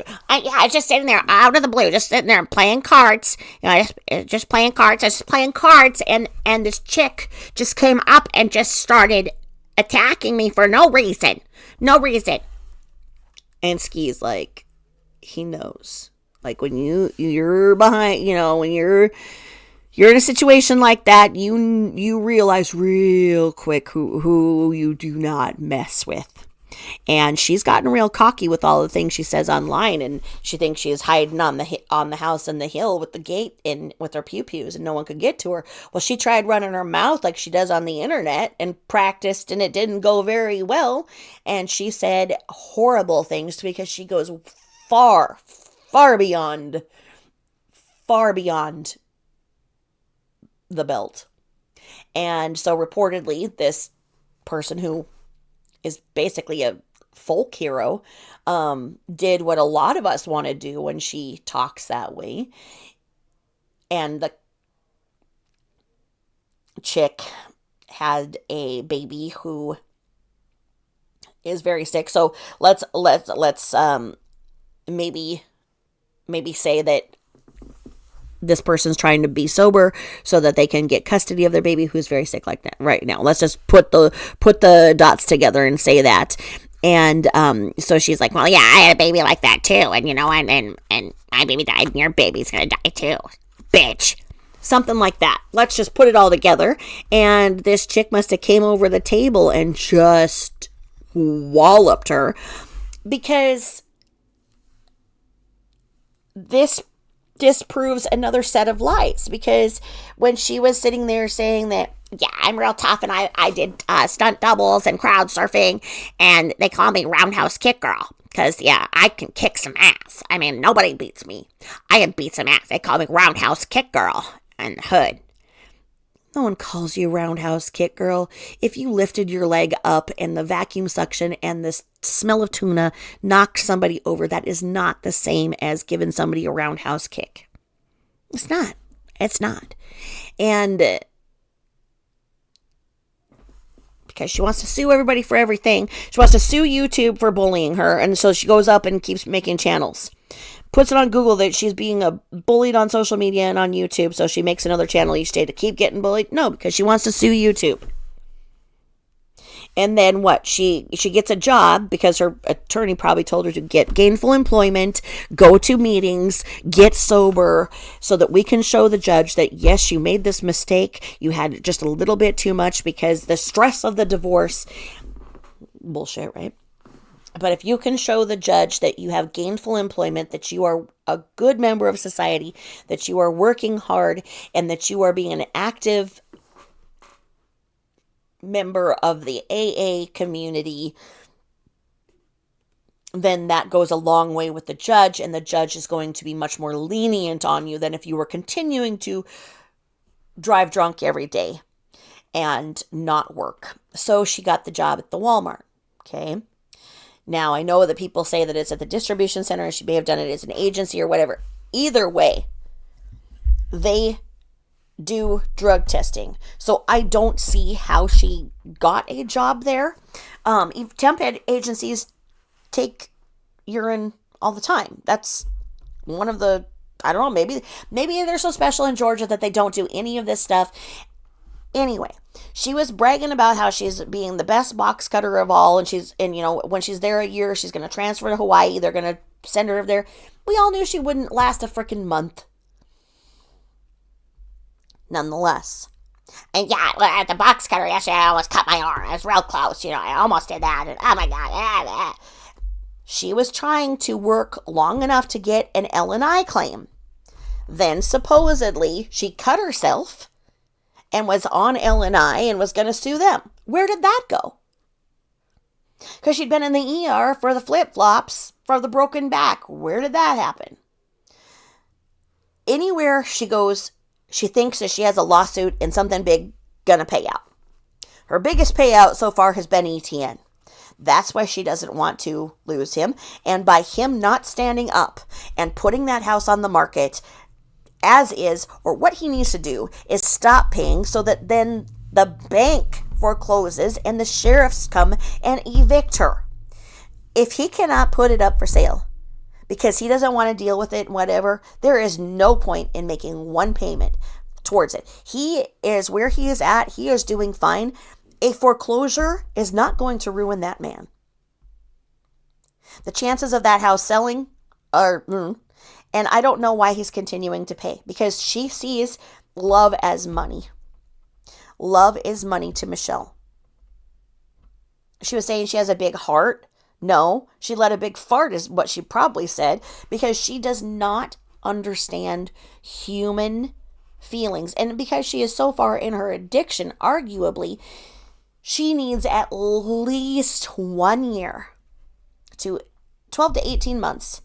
just sitting there out of the blue, just sitting there playing cards. Just playing cards. And this chick just came up and just started attacking me for no reason. And Ski's like, he knows. Like, when you're behind, when you're in a situation like that, you realize real quick who you do not mess with. And she's gotten real cocky with all the things she says online, and she thinks she is hiding on the house in the hill with the gate and with her pew-pews, and no one could get to her. Well, she tried running her mouth like she does on the internet and practiced, and it didn't go very well. And she said horrible things because she goes far beyond the belt. And so reportedly, this person who is basically a folk hero, did what a lot of us want to do when she talks that way. And the chick had a baby who is very sick. So let's maybe say that this person's trying to be sober so that they can get custody of their baby who's very sick like that right now. Let's just put the dots together and say that. And so she's like, well, yeah, I had a baby like that too, and and my baby died, and your baby's gonna die too. bitch. Something like that. Let's just put it all together. And this chick must have came over the table and just walloped her, because this disproves another set of lies. Because when she was sitting there saying that, yeah, I'm real tough and I did stunt doubles and crowd surfing and they call me roundhouse kick girl because, yeah, I can kick some ass. I mean, nobody beats me. I can beat some ass. They call me roundhouse kick girl in the hood. No one calls you roundhouse kick girl. If you lifted your leg up and the vacuum suction and the smell of tuna knocked somebody over, that is not the same as giving somebody a roundhouse kick. It's not. It's not. And because she wants to sue everybody for everything. She wants to sue YouTube for bullying her. And so she goes up and keeps making channels. Puts it on Google that she's being bullied on social media and on YouTube. So she makes another channel each day to keep getting bullied. No, because she wants to sue YouTube. And then what? She gets a job because her attorney probably told her to get gainful employment, go to meetings, get sober, so that we can show the judge that, yes, you made this mistake. You had just a little bit too much because the stress of the divorce. Bullshit, right? But if you can show the judge that you have gainful employment, that you are a good member of society, that you are working hard, and that you are being an active member of the AA community, then that goes a long way with the judge, and the judge is going to be much more lenient on you than if you were continuing to drive drunk every day and not work. So she got the job at the Walmart. Okay. Now, I know that people say that it's at the distribution center and she may have done it as an agency or whatever. Either way, they do drug testing. So I don't see how she got a job there. Temp agencies take urine all the time. That's one of the, I don't know, maybe they're so special in Georgia that they don't do any of this stuff. Anyway, she was bragging about how she's being the best box cutter of all, and when she's there a year, she's going to transfer to Hawaii. They're going to send her there. We all knew she wouldn't last a freaking month. Nonetheless. And yeah, at the box cutter yesterday, I almost cut my arm. I was real close, I almost did that. And oh my God. She was trying to work long enough to get an L&I claim. Then supposedly she cut herself and was on L&I and was going to sue them. Where did that go? Because she'd been in the ER for the flip-flops for the broken back. Where did that happen? Anywhere she goes, she thinks that she has a lawsuit and something big gonna pay out. Her biggest payout so far has been ETN. That's why she doesn't want to lose him. And by him not standing up and putting that house on the market as is, or what he needs to do is stop paying so that then the bank forecloses and the sheriffs come and evict her. If he cannot put it up for sale because he doesn't want to deal with it, whatever, there is no point in making one payment towards it. He is where he is at. He is doing fine. A foreclosure is not going to ruin that man. The chances of that house selling are, and I don't know why he's continuing to pay, because she sees love as money. Love is money to Michelle. She was saying she has a big heart. No, she let a big fart is what she probably said, because she does not understand human feelings. And because she is so far in her addiction, arguably, she needs at least 1 year to 12 to 18 months.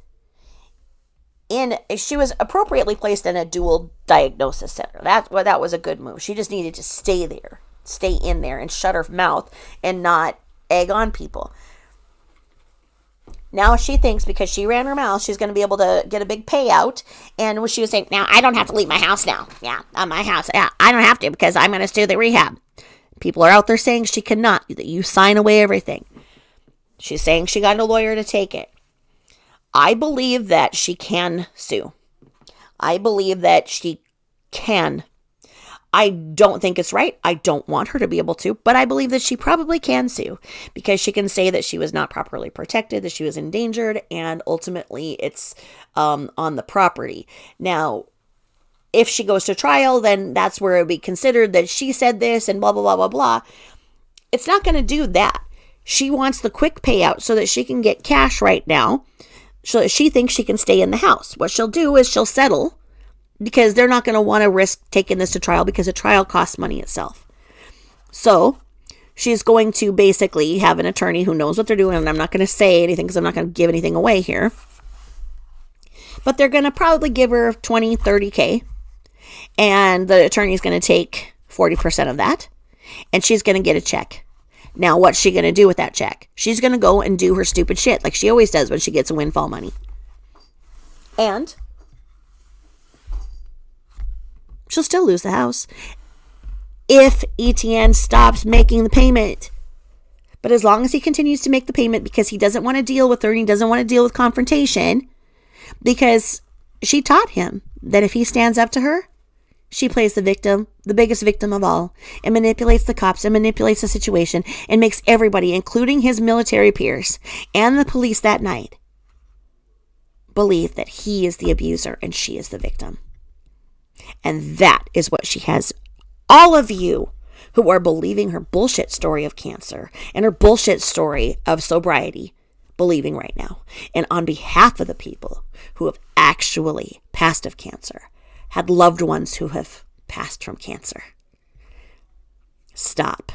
She was appropriately placed in a dual diagnosis center. That was a good move. She just needed to stay in there and shut her mouth and not egg on people. Now she thinks because she ran her mouth, she's going to be able to get a big payout. And she was saying, now I don't have to leave my house now. Yeah, my house. Yeah, I don't have to because I'm going to sue the rehab. People are out there saying she cannot. You sign away everything. She's saying she got a lawyer to take it. I believe that she can sue. I believe that she can. I don't think it's right. I don't want her to be able to, but I believe that she probably can sue because she can say that she was not properly protected, that she was endangered, and ultimately it's on the property. Now, if she goes to trial, then that's where it would be considered that she said this and blah, blah, blah, blah, blah. It's not going to do that. She wants the quick payout so that she can get cash right now, so that she thinks she can stay in the house. What she'll do is she'll settle, because they're not going to want to risk taking this to trial, because a trial costs money itself. So she's going to basically have an attorney who knows what they're doing, and I'm not going to say anything because I'm not going to give anything away here. But they're going to probably give her 20, 30K, and the attorney's going to take 40% of that, and she's going to get a check. Now, what's she going to do with that check? She's going to go and do her stupid shit like she always does when she gets a windfall money. And she'll still lose the house if ETN stops making the payment. But as long as he continues to make the payment, because he doesn't want to deal with her and he doesn't want to deal with confrontation, because she taught him that if he stands up to her, she plays the victim, the biggest victim of all, and manipulates the cops and manipulates the situation and makes everybody, including his military peers and the police that night, believe that he is the abuser and she is the victim. And that is what she has all of you who are believing her bullshit story of cancer and her bullshit story of sobriety believing right now. And on behalf of the people who have actually passed of cancer, had loved ones who have passed from cancer, stop.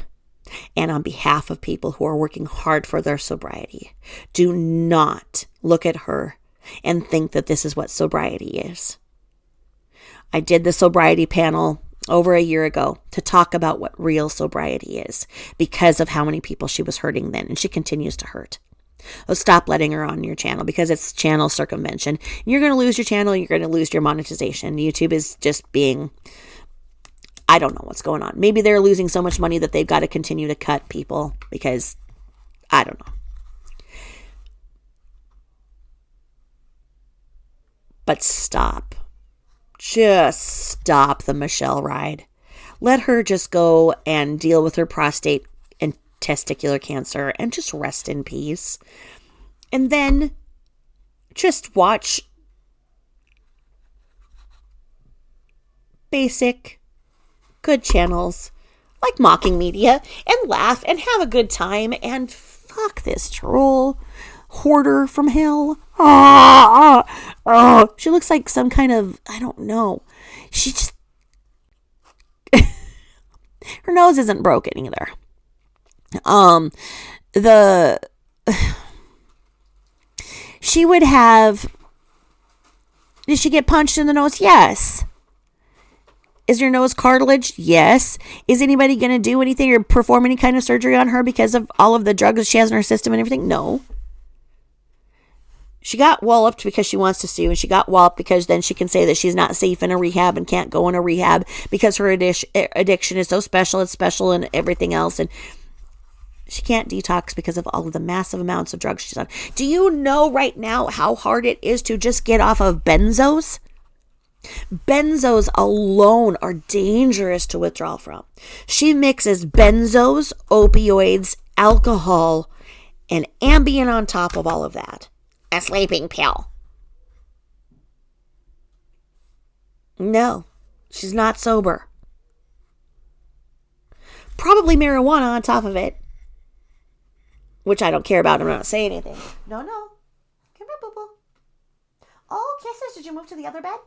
And on behalf of people who are working hard for their sobriety, do not look at her and think that this is what sobriety is. I did the sobriety panel over a year ago to talk about what real sobriety is, because of how many people she was hurting then, and she continues to hurt. So stop letting her on your channel, because it's channel circumvention. You're going to lose your channel. You're going to lose your monetization. YouTube is just being, I don't know what's going on. Maybe they're losing so much money that they've got to continue to cut people, because I don't know. But stop. Just stop the Michelle ride. Let her just go and deal with her prostate and testicular cancer and just rest in peace. And then just watch basic, good channels like Mocking Media and laugh and have a good time and fuck this troll. Whorder from hell. She looks like some kind of, I don't know. She just, her nose isn't broken either. She would have, did she get punched in the nose? Yes. Is your nose cartilage? Yes. Is anybody going to do anything or perform any kind of surgery on her because of all of the drugs she has in her system and everything? No. She got walloped because she wants to sue, and she got walloped because then she can say that she's not safe in a rehab and can't go in a rehab because her addiction is so special, it's special and everything else, and she can't detox because of all of the massive amounts of drugs she's on. Do you know right now how hard it is to just get off of benzos? Benzos alone are dangerous to withdraw from. She mixes benzos, opioids, alcohol, and Ambien on top of all of that. A sleeping pill. No, she's not sober. Probably marijuana on top of it, which I don't care about. I'm not saying anything. No. Come here, boo-boo. Oh, kisses. Did you move to the other bed?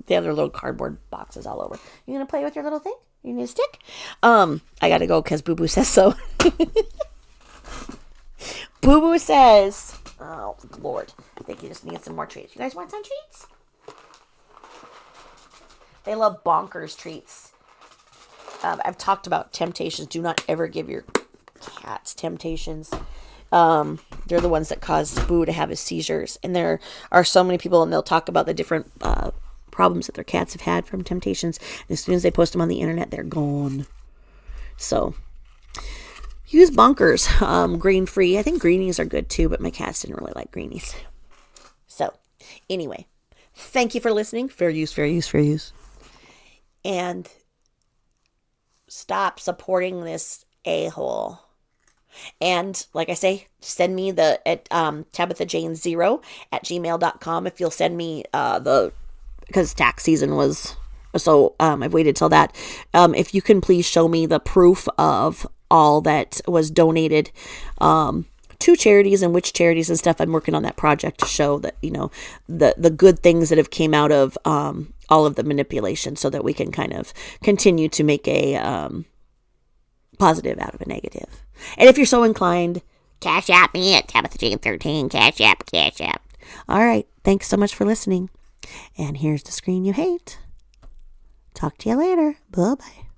The other little cardboard boxes all over. You gonna play with your little thing? You need a stick? I gotta go because Boo Boo says so. Boo Boo says, oh Lord, I think you just need some more treats. You guys want some treats? They love bonkers treats. I've talked about temptations. Do not ever give your cats temptations. They're the ones that cause Boo to have his seizures. And there are so many people, and they'll talk about the different problems that their cats have had from temptations. And as soon as they post them on the internet, they're gone. So use bonkers, grain free. I think greenies are good too, but my cats didn't really like greenies. So anyway, thank you for listening. Fair use, fair use, fair use. And stop supporting this a-hole. And like I say, send me the at TabithaJane0 at gmail.com if you'll send me because tax season was So I've waited till that. If you can please show me the proof of all that was donated to charities and which charities and stuff. I'm working on that project to show that, you know, the good things that have came out of all of the manipulation, so that we can kind of continue to make a positive out of a negative. And if you're so inclined, cash app me at Tabitha Jane 13. Cash app. All right. Thanks so much for listening. And here's the screen you hate. Talk to you later. Bye-bye.